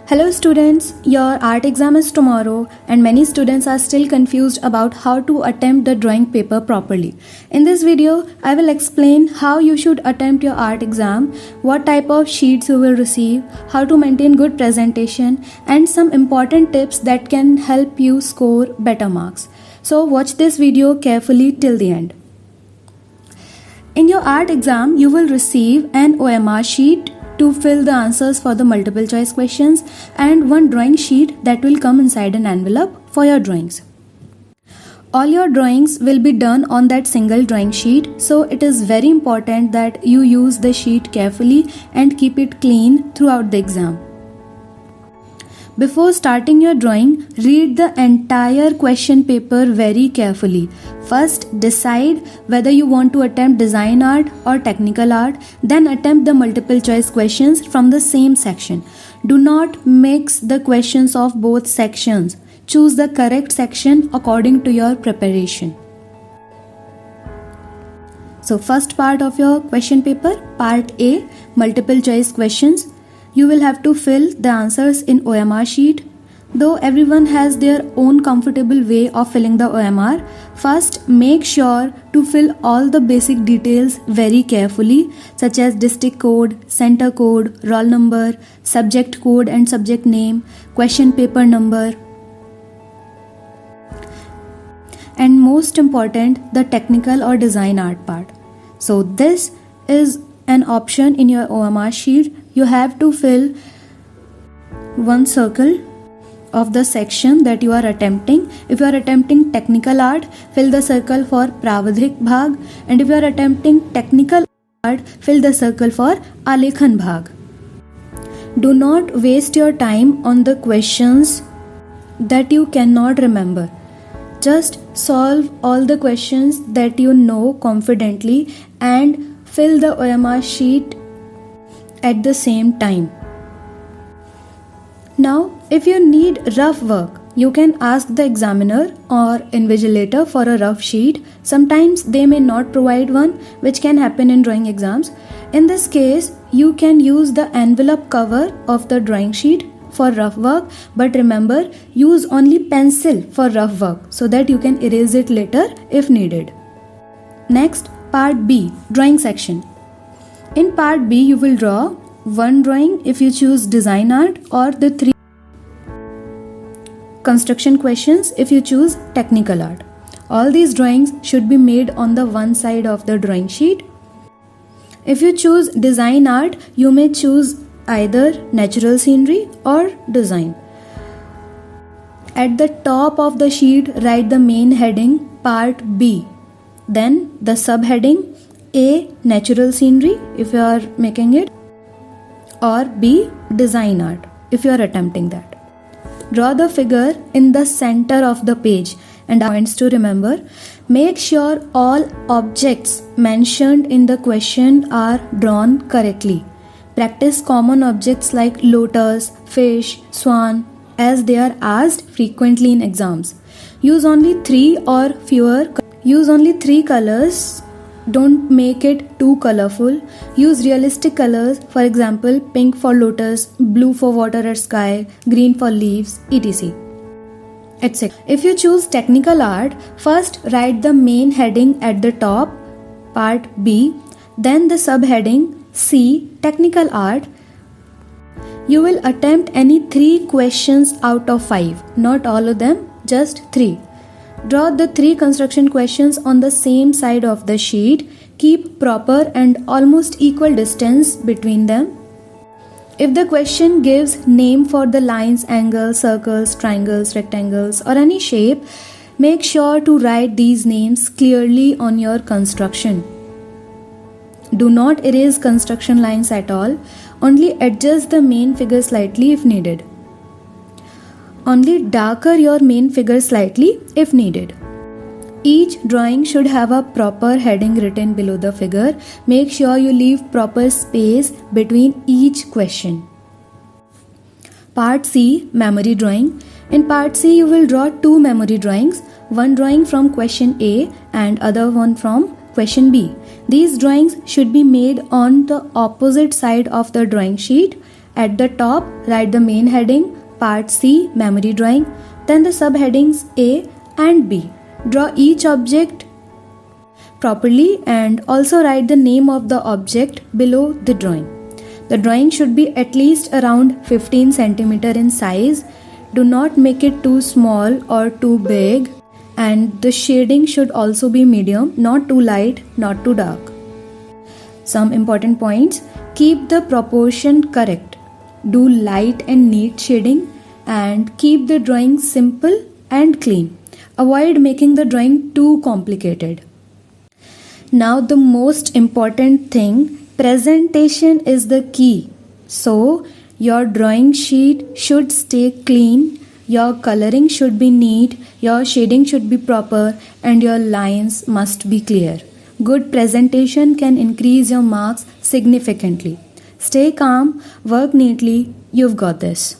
Hello students, your art exam is tomorrow and many students are still confused about how to attempt the drawing paper properly. In this video, I will explain how you should attempt your art exam, what type of sheets you will receive, how to maintain good presentation and some important tips that can help you score better marks. So watch this video carefully till the end. In your art exam, you will receive an OMR sheet to fill the answers for the multiple choice questions and one drawing sheet that will come inside an envelope for your drawings. All your drawings will be done on that single drawing sheet, so it is very important that you use the sheet carefully and keep it clean throughout the exam. Before starting your drawing, read the entire question paper very carefully. First, decide whether you want to attempt design art or technical art, then attempt the multiple choice questions from the same section. Do not mix the questions of both sections. Choose the correct section according to your preparation. So, first part of your question paper, part A, multiple choice questions. You will have to fill the answers in OMR sheet. Though everyone has their own comfortable way of filling the OMR, first make sure to fill all the basic details very carefully, such as district code, center code, roll number, subject code and subject name, question paper number, and most important, the technical or design art part. So this is an option in your OMR sheet. You have to fill one circle of the section that you are attempting. If you are attempting technical art, fill the circle for Pravadhik Bhag, and if you are attempting technical art, fill the circle for Alekhan Bhag. Do not waste your time on the questions that you cannot remember. Just solve all the questions that you know confidently and fill the OMR sheet at the same time. Now, if you need rough work, you can ask the examiner or invigilator for a rough sheet. Sometimes they may not provide one, which can happen in drawing exams. In this case, you can use the envelope cover of the drawing sheet for rough work, but remember, use only pencil for rough work so that you can erase it later if needed. Next, part B, drawing section. In part B, you will draw one drawing if you choose design art, or the 3 construction questions if you choose technical art. All these drawings should be made on the one side of the drawing sheet. If you choose design art, you may choose either natural scenery or design. At the top of the sheet, write the main heading part B. Then the subheading A, natural scenery if you are making it, or B, design art if you are attempting that. Draw the figure in the center of the page and points to remember. Make sure all objects mentioned in the question are drawn correctly. Practice common objects like lotus, fish, swan, as they are asked frequently in exams. Use only 3 colors. Don't make it too colorful. Use realistic colors, for example, pink for lotus, blue for water or sky, green for leaves, etc. etc. If you choose technical art, first write the main heading at the top, part B, then the subheading C, technical art. You will attempt any 3 questions out of 5, not all of them, just 3. Draw the 3 construction questions on the same side of the sheet. Keep proper and almost equal distance between them. If the question gives name for the lines, angles, circles, triangles, rectangles or any shape, make sure to write these names clearly on your construction. Do not erase construction lines at all. Only adjust the main figure slightly if needed. Only darker your main figure slightly if needed. Each drawing should have a proper heading written below the figure. Make sure you leave proper space between each question. Part C, memory drawing. In part C, you will draw 2 memory drawings, one drawing from question A and other one from question B. These drawings should be made on the opposite side of the drawing sheet At the top, write the main heading, Part C, Memory Drawing, then the subheadings A and B. Draw each object properly and also write the name of the object below the drawing. The drawing should be at least around 15 cm in size. Do not make it too small or too big, and the shading should also be medium, not too light, not too dark. Some important points: keep the proportion correct, do light and neat shading, and keep the drawing simple and clean. Avoid making the drawing too complicated. Now the most important thing, presentation is the key. So your drawing sheet should stay clean, your coloring should be neat, your shading should be proper, and your lines must be clear. Good presentation can increase your marks significantly. Stay calm, work neatly, you've got this.